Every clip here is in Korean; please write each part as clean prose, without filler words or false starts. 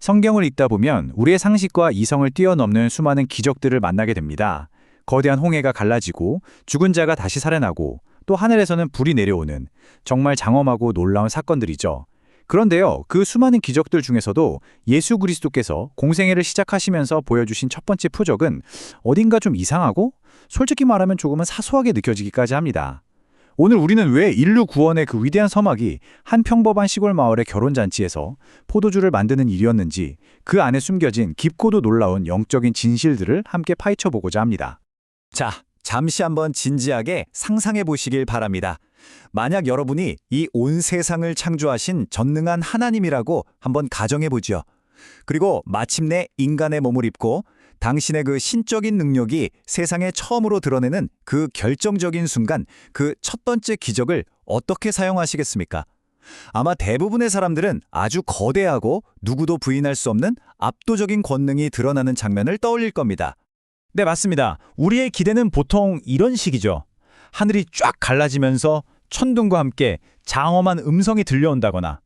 성경을 읽다 보면 우리의 상식과 이성을 뛰어넘는 수많은 기적들을 만나게 됩니다. 거대한 홍해가 갈라지고 죽은 자가 다시 살아나고 또 하늘에서는 불이 내려오는 정말 장엄하고 놀라운 사건들이죠. 그런데요, 그 수많은 기적들 중에서도 예수 그리스도께서 공생애를 시작하시면서 보여주신 첫 번째 표적은 어딘가 좀 이상하고 솔직히 말하면 조금은 사소하게 느껴지기까지 합니다. 오늘 우리는 왜 인류 구원의 그 위대한 서막이 한 평범한 시골 마을의 결혼잔치에서 포도주를 만드는 일이었는지 그 안에 숨겨진 깊고도 놀라운 영적인 진실들을 함께 파헤쳐 보고자 합니다. 자, 잠시 한번 진지하게 상상해 보시길 바랍니다. 만약 여러분이 이 온 세상을 창조하신 전능한 하나님이라고 한번 가정해 보죠. 그리고 마침내 인간의 몸을 입고 당신의 그 신적인 능력이 세상에 처음으로 드러내는 그 결정적인 순간, 그 첫 번째 기적을 어떻게 사용하시겠습니까? 아마 대부분의 사람들은 아주 거대하고 누구도 부인할 수 없는 압도적인 권능이 드러나는 장면을 떠올릴 겁니다. 네, 맞습니다. 우리의 기대는 보통 이런 식이죠. 하늘이 쫙 갈라지면서 천둥과 함께 장엄한 음성이 들려온다거나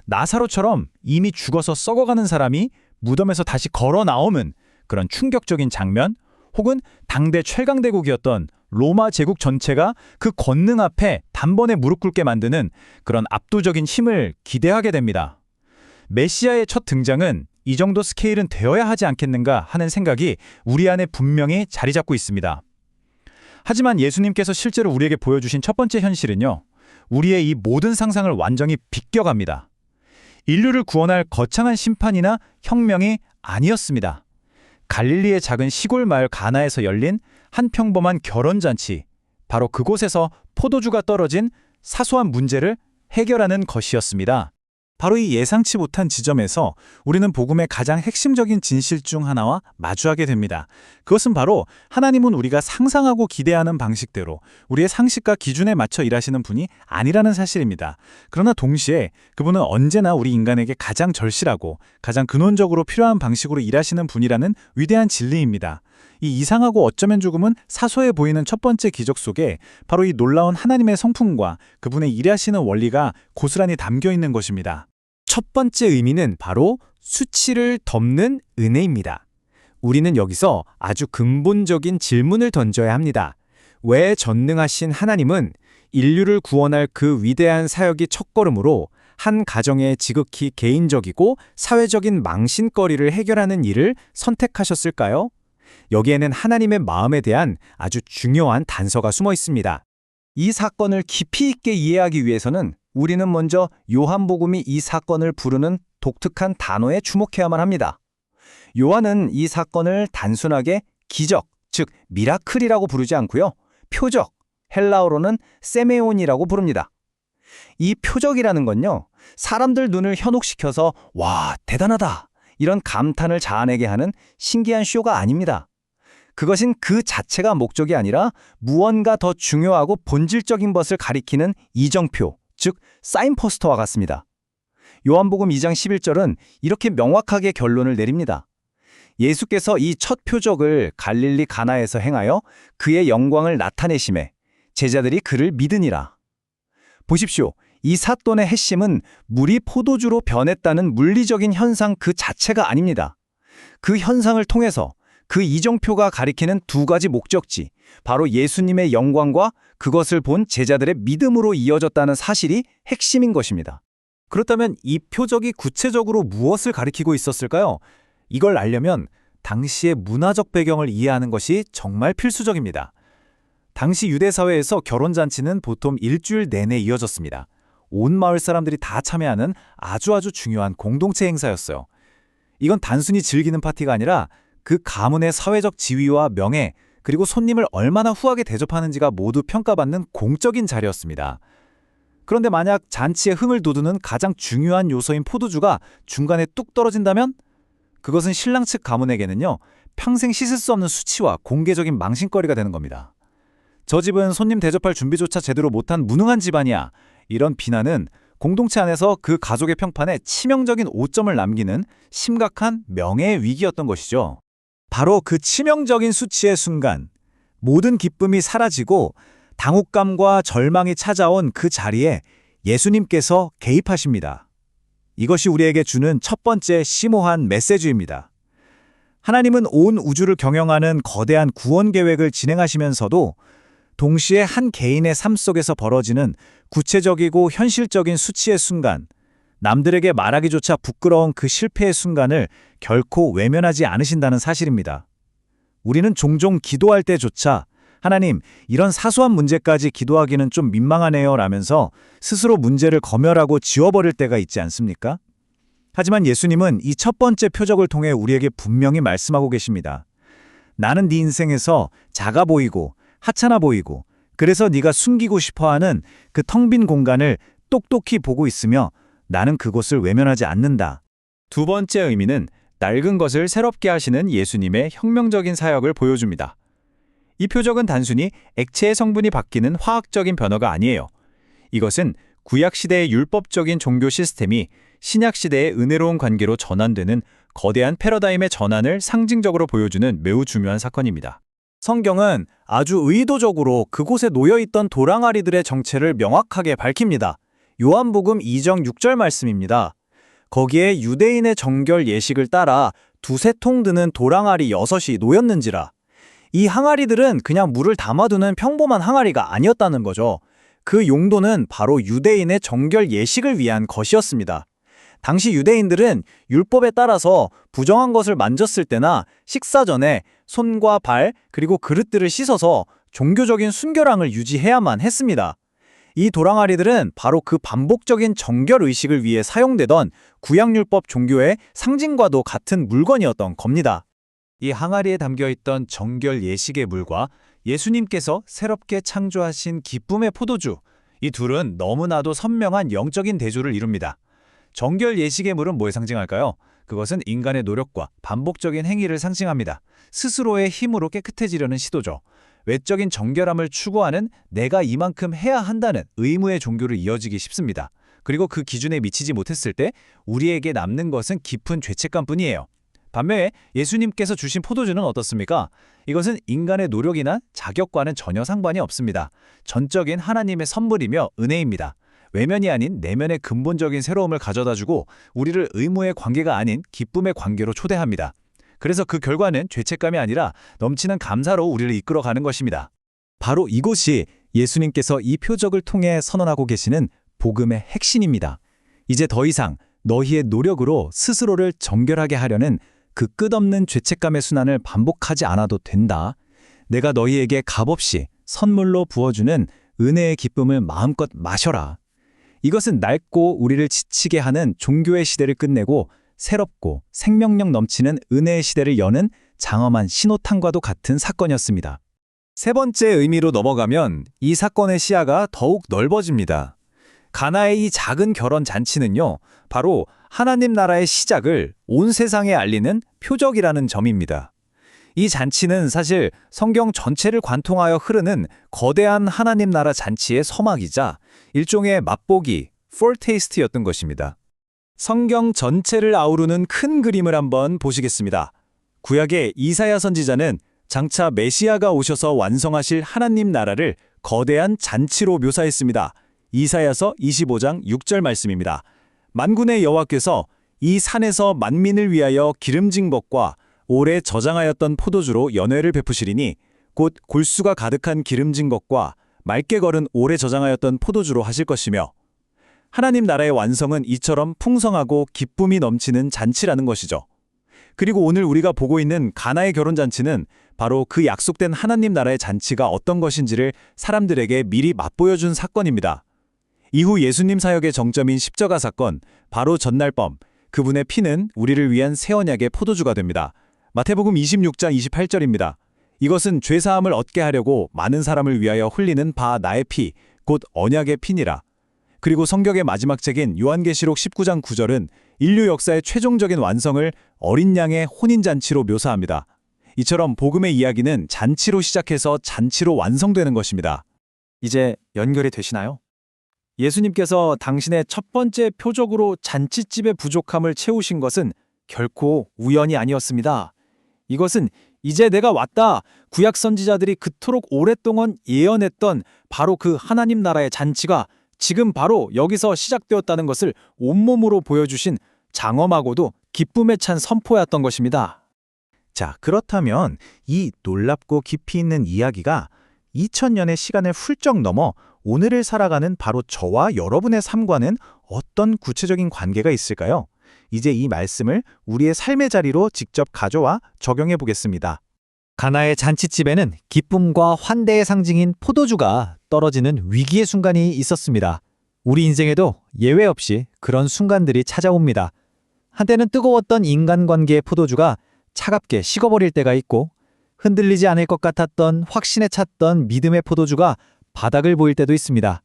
나사로처럼 이미 죽어서 썩어가는 사람이 무덤에서 다시 걸어 나오는 그런 충격적인 장면, 혹은 당대 최강대국이었던 로마 제국 전체가 그 권능 앞에 단번에 무릎 꿇게 만드는 그런 압도적인 힘을 기대하게 됩니다. 메시아의 첫 등장은 이 정도 스케일은 되어야 하지 않겠는가 하는 생각이 우리 안에 분명히 자리 잡고 있습니다. 하지만 예수님께서 실제로 우리에게 보여주신 첫 번째 현실은요, 우리의 이 모든 상상을 완전히 비껴갑니다. 인류를 구원할 거창한 심판이나 혁명이 아니었습니다. 갈릴리의 작은 시골 마을 가나에서 열린 한 평범한 결혼잔치, 바로 그곳에서 포도주가 떨어진 사소한 문제를 해결하는 것이었습니다. 바로 이 예상치 못한 지점에서 우리는 복음의 가장 핵심적인 진실 중 하나와 마주하게 됩니다. 그것은 바로 하나님은 우리가 상상하고 기대하는 방식대로 우리의 상식과 기준에 맞춰 일하시는 분이 아니라는 사실입니다. 그러나 동시에 그분은 언제나 우리 인간에게 가장 절실하고 가장 근원적으로 필요한 방식으로 일하시는 분이라는 위대한 진리입니다. 이 이상하고 어쩌면 조금은 사소해 보이는 첫 번째 기적 속에 바로 이 놀라운 하나님의 성품과 그분의 일하시는 원리가 고스란히 담겨 있는 것입니다. 첫 번째 의미는 바로 수치를 덮는 은혜입니다. 우리는 여기서 아주 근본적인 질문을 던져야 합니다. 왜 전능하신 하나님은 인류를 구원할 그 위대한 사역의 첫걸음으로 한 가정의 지극히 개인적이고 사회적인 망신거리를 해결하는 일을 선택하셨을까요? 여기에는 하나님의 마음에 대한 아주 중요한 단서가 숨어 있습니다. 이 사건을 깊이 있게 이해하기 위해서는 우리는 먼저 요한복음이 이 사건을 부르는 독특한 단어에 주목해야만 합니다. 요한은 이 사건을 단순하게 기적, 즉 미라클이라고 부르지 않고요. 표적, 헬라어로는 세메온이라고 부릅니다. 이 표적이라는 건요, 사람들 눈을 현혹시켜서 와, 대단하다, 이런 감탄을 자아내게 하는 신기한 쇼가 아닙니다. 그것은 그 자체가 목적이 아니라 무언가 더 중요하고 본질적인 것을 가리키는 이정표, 즉 사인포스터와 같습니다. 요한복음 2장 11절은 이렇게 명확하게 결론을 내립니다. 예수께서 이 첫 표적을 갈릴리 가나에서 행하여 그의 영광을 나타내심에 제자들이 그를 믿으니라. 보십시오. 이 사건의 핵심은 물이 포도주로 변했다는 물리적인 현상 그 자체가 아닙니다. 그 현상을 통해서 그 이정표가 가리키는 두 가지 목적지, 바로 예수님의 영광과 그것을 본 제자들의 믿음으로 이어졌다는 사실이 핵심인 것입니다. 그렇다면 이 표적이 구체적으로 무엇을 가리키고 있었을까요? 이걸 알려면 당시의 문화적 배경을 이해하는 것이 정말 필수적입니다. 당시 유대 사회에서 결혼잔치는 보통 일주일 내내 이어졌습니다. 온 마을 사람들이 다 참여하는 아주 중요한 공동체 행사였어요. 이건 단순히 즐기는 파티가 아니라 그 가문의 사회적 지위와 명예, 그리고 손님을 얼마나 후하게 대접하는지가 모두 평가받는 공적인 자리였습니다. 그런데 만약 잔치의 흥을 돋우는 가장 중요한 요소인 포도주가 중간에 뚝 떨어진다면 그것은 신랑 측 가문에게는요, 평생 씻을 수 없는 수치와 공개적인 망신거리가 되는 겁니다. 저 집은 손님 대접할 준비조차 제대로 못한 무능한 집안이야, 이런 비난은 공동체 안에서 그 가족의 평판에 치명적인 오점을 남기는 심각한 명예의 위기였던 것이죠. 바로 그 치명적인 수치의 순간, 모든 기쁨이 사라지고 당혹감과 절망이 찾아온 그 자리에 예수님께서 개입하십니다. 이것이 우리에게 주는 첫 번째 심오한 메시지입니다. 하나님은 온 우주를 경영하는 거대한 구원 계획을 진행하시면서도 동시에 한 개인의 삶 속에서 벌어지는 구체적이고 현실적인 수치의 순간, 남들에게 말하기조차 부끄러운 그 실패의 순간을 결코 외면하지 않으신다는 사실입니다. 우리는 종종 기도할 때조차 하나님, 이런 사소한 문제까지 기도하기는 좀 민망하네요 라면서 스스로 문제를 검열하고 지워버릴 때가 있지 않습니까? 하지만 예수님은 이 첫 번째 표적을 통해 우리에게 분명히 말씀하고 계십니다. 나는 네 인생에서 작아 보이고 하찮아 보이고 그래서 네가 숨기고 싶어하는 그 텅 빈 공간을 똑똑히 보고 있으며 나는 그곳을 외면하지 않는다. 두 번째 의미는 낡은 것을 새롭게 하시는 예수님의 혁명적인 사역을 보여줍니다. 이 표적은 단순히 액체의 성분이 바뀌는 화학적인 변화가 아니에요. 이것은 구약시대의 율법적인 종교 시스템이 신약시대의 은혜로운 관계로 전환되는 거대한 패러다임의 전환을 상징적으로 보여주는 매우 중요한 사건입니다. 성경은 아주 의도적으로 그곳에 놓여있던 도랑아리들의 정체를 명확하게 밝힙니다. 요한복음 2장 6절 말씀입니다. 거기에 유대인의 정결 예식을 따라 두세 통 드는 도랑아리 6이 놓였는지라. 이 항아리들은 그냥 물을 담아두는 평범한 항아리가 아니었다는 거죠. 그 용도는 바로 유대인의 정결 예식을 위한 것이었습니다. 당시 유대인들은 율법에 따라서 부정한 것을 만졌을 때나 식사 전에 손과 발 그리고 그릇들을 씻어서 종교적인 순결함을 유지해야만 했습니다. 이 도랑아리들은 바로 그 반복적인 정결 의식을 위해 사용되던 구약율법 종교의 상징과도 같은 물건이었던 겁니다. 이 항아리에 담겨있던 정결 예식의 물과 예수님께서 새롭게 창조하신 기쁨의 포도주, 이 둘은 너무나도 선명한 영적인 대조를 이룹니다. 정결 예식의 물은 뭐에 상징할까요? 그것은 인간의 노력과 반복적인 행위를 상징합니다. 스스로의 힘으로 깨끗해지려는 시도죠. 외적인 정결함을 추구하는 내가 이만큼 해야 한다는 의무의 종교를 이어지기 쉽습니다. 그리고 그 기준에 미치지 못했을 때 우리에게 남는 것은 깊은 죄책감뿐이에요. 반면에 예수님께서 주신 포도주는 어떻습니까? 이것은 인간의 노력이나 자격과는 전혀 상관이 없습니다. 전적인 하나님의 선물이며 은혜입니다. 외면이 아닌 내면의 근본적인 새로움을 가져다주고 우리를 의무의 관계가 아닌 기쁨의 관계로 초대합니다. 그래서 그 결과는 죄책감이 아니라 넘치는 감사로 우리를 이끌어가는 것입니다. 바로 이곳이 예수님께서 이 표적을 통해 선언하고 계시는 복음의 핵심입니다. 이제 더 이상 너희의 노력으로 스스로를 정결하게 하려는 그 끝없는 죄책감의 순환을 반복하지 않아도 된다. 내가 너희에게 값없이 선물로 부어주는 은혜의 기쁨을 마음껏 마셔라. 이것은 낡고 우리를 지치게 하는 종교의 시대를 끝내고 새롭고 생명력 넘치는 은혜의 시대를 여는 장엄한 신호탄과도 같은 사건이었습니다. 세 번째 의미로 넘어가면 이 사건의 시야가 더욱 넓어집니다. 가나의 이 작은 결혼 잔치는요, 바로 하나님 나라의 시작을 온 세상에 알리는 표적이라는 점입니다. 이 잔치는 사실 성경 전체를 관통하여 흐르는 거대한 하나님 나라 잔치의 서막이자 일종의 맛보기, 포르테이스트였던 것입니다. 성경 전체를 아우르는 큰 그림을 한번 보시겠습니다. 구약의 이사야 선지자는 장차 메시아가 오셔서 완성하실 하나님 나라를 거대한 잔치로 묘사했습니다. 이사야서 25장 6절 말씀입니다. 만군의 여호와께서 이 산에서 만민을 위하여 기름진 것과 오래 저장하였던 포도주로 연회를 베푸시리니 곧 골수가 가득한 기름진 것과 맑게 걸은 오래 저장하였던 포도주로 하실 것이며, 하나님 나라의 완성은 이처럼 풍성하고 기쁨이 넘치는 잔치라는 것이죠. 그리고 오늘 우리가 보고 있는 가나의 결혼잔치는 바로 그 약속된 하나님 나라의 잔치가 어떤 것인지를 사람들에게 미리 맛보여준 사건입니다. 이후 예수님 사역의 정점인 십자가 사건, 바로 전날 밤, 그분의 피는 우리를 위한 새 언약의 포도주가 됩니다. 마태복음 26장 28절입니다. 이것은 죄사함을 얻게 하려고 많은 사람을 위하여 흘리는 바 나의 피, 곧 언약의 피니라. 그리고 성경의 마지막 책인 요한계시록 19장 9절은 인류 역사의 최종적인 완성을 어린 양의 혼인잔치로 묘사합니다. 이처럼 복음의 이야기는 잔치로 시작해서 잔치로 완성되는 것입니다. 이제 연결이 되시나요? 예수님께서 당신의 첫 번째 표적으로 잔치집의 부족함을 채우신 것은 결코 우연이 아니었습니다. 이것은 이제 내가 왔다, 구약 선지자들이 그토록 오랫동안 예언했던 바로 그 하나님 나라의 잔치가 지금 바로 여기서 시작되었다는 것을 온몸으로 보여주신 장엄하고도 기쁨에 찬 선포였던 것입니다. 자, 그렇다면 이 놀랍고 깊이 있는 이야기가 2000년의 시간을 훌쩍 넘어 오늘을 살아가는 바로 저와 여러분의 삶과는 어떤 구체적인 관계가 있을까요? 이제 이 말씀을 우리의 삶의 자리로 직접 가져와 적용해 보겠습니다. 가나의 잔치집에는 기쁨과 환대의 상징인 포도주가 떨어지는 위기의 순간이 있었습니다. 우리 인생에도 예외 없이 그런 순간들이 찾아옵니다. 한때는 뜨거웠던 인간관계의 포도주가 차갑게 식어버릴 때가 있고, 흔들리지 않을 것 같았던 확신에 찼던 믿음의 포도주가 바닥을 보일 때도 있습니다.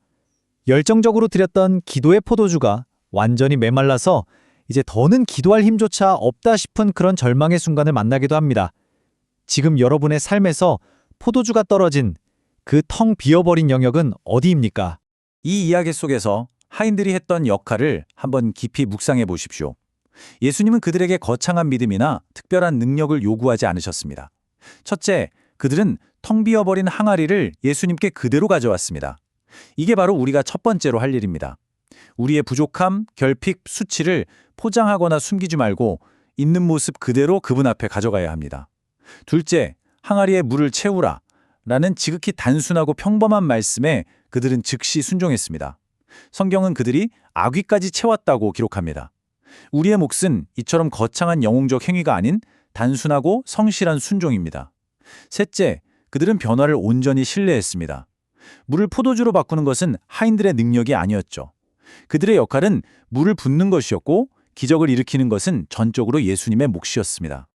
열정적으로 드렸던 기도의 포도주가 완전히 메말라서 이제 더는 기도할 힘조차 없다 싶은 그런 절망의 순간을 만나기도 합니다. 지금 여러분의 삶에서 포도주가 떨어진 그 텅 비어버린 영역은 어디입니까? 이 이야기 속에서 하인들이 했던 역할을 한번 깊이 묵상해 보십시오. 예수님은 그들에게 거창한 믿음이나 특별한 능력을 요구하지 않으셨습니다. 첫째, 그들은 텅 비어버린 항아리를 예수님께 그대로 가져왔습니다. 이게 바로 우리가 첫 번째로 할 일입니다. 우리의 부족함, 결핍, 수치를 포장하거나 숨기지 말고 있는 모습 그대로 그분 앞에 가져가야 합니다. 둘째, 항아리에 물을 채우라 라는 지극히 단순하고 평범한 말씀에 그들은 즉시 순종했습니다. 성경은 그들이 아귀까지 채웠다고 기록합니다. 우리의 몫은 이처럼 거창한 영웅적 행위가 아닌 단순하고 성실한 순종입니다. 셋째, 그들은 변화를 온전히 신뢰했습니다. 물을 포도주로 바꾸는 것은 하인들의 능력이 아니었죠. 그들의 역할은 물을 붓는 것이었고, 기적을 일으키는 것은 전적으로 예수님의 몫이었습니다.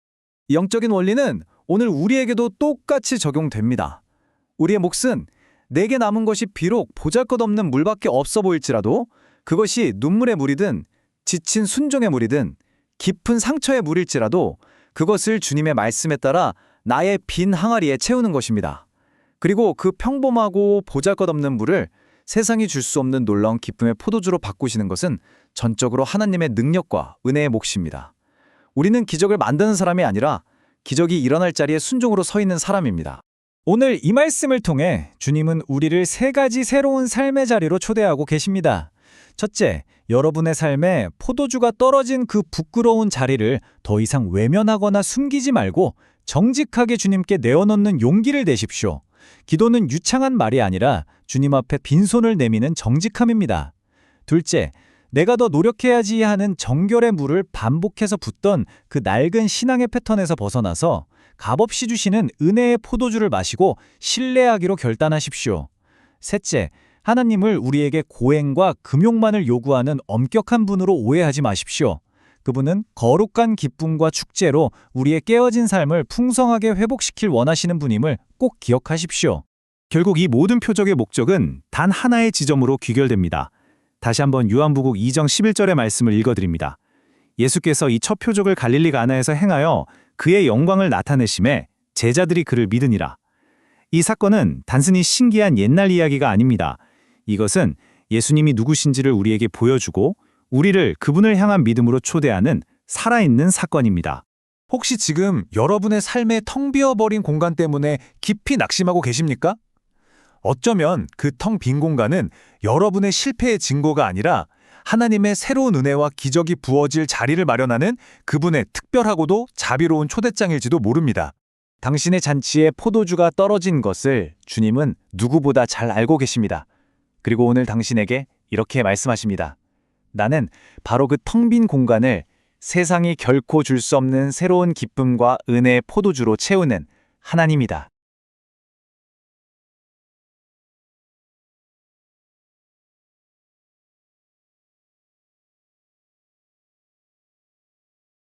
영적인 원리는 오늘 우리에게도 똑같이 적용됩니다. 우리의 몫은 내게 남은 것이 비록 보잘것없는 물밖에 없어 보일지라도 그것이 눈물의 물이든 지친 순종의 물이든 깊은 상처의 물일지라도 그것을 주님의 말씀에 따라 나의 빈 항아리에 채우는 것입니다. 그리고 그 평범하고 보잘것없는 물을 세상이 줄 수 없는 놀라운 기쁨의 포도주로 바꾸시는 것은 전적으로 하나님의 능력과 은혜의 몫입니다. 우리는 기적을 만드는 사람이 아니라 기적이 일어날 자리에 순종으로 서 있는 사람입니다. 오늘 이 말씀을 통해 주님은 우리를 세 가지 새로운 삶의 자리로 초대하고 계십니다. 첫째, 여러분의 삶에 포도주가 떨어진 그 부끄러운 자리를 더 이상 외면하거나 숨기지 말고 정직하게 주님께 내어놓는 용기를 내십시오. 기도는 유창한 말이 아니라 주님 앞에 빈손을 내미는 정직함입니다. 둘째, 내가 더 노력해야지 하는 정결의 물을 반복해서 붓던 그 낡은 신앙의 패턴에서 벗어나서 값없이 주시는 은혜의 포도주를 마시고 신뢰하기로 결단하십시오. 셋째, 하나님을 우리에게 고행과 금욕만을 요구하는 엄격한 분으로 오해하지 마십시오. 그분은 거룩한 기쁨과 축제로 우리의 깨어진 삶을 풍성하게 회복시킬 원하시는 분임을 꼭 기억하십시오. 결국 이 모든 표적의 목적은 단 하나의 지점으로 귀결됩니다. 다시 한번 요한복음 2장 11절의 말씀을 읽어드립니다. 예수께서 이 첫 표적을 갈릴리 가나에서 행하여 그의 영광을 나타내심에 제자들이 그를 믿으니라. 이 사건은 단순히 신기한 옛날 이야기가 아닙니다. 이것은 예수님이 누구신지를 우리에게 보여주고 우리를 그분을 향한 믿음으로 초대하는 살아있는 사건입니다. 혹시 지금 여러분의 삶의 텅 비어버린 공간 때문에 깊이 낙심하고 계십니까? 어쩌면 그 텅 빈 공간은 여러분의 실패의 증거가 아니라 하나님의 새로운 은혜와 기적이 부어질 자리를 마련하는 그분의 특별하고도 자비로운 초대장일지도 모릅니다. 당신의 잔치에 포도주가 떨어진 것을 주님은 누구보다 잘 알고 계십니다. 그리고 오늘 당신에게 이렇게 말씀하십니다. 나는 바로 그 텅 빈 공간을 세상이 결코 줄 수 없는 새로운 기쁨과 은혜의 포도주로 채우는 하나님이다.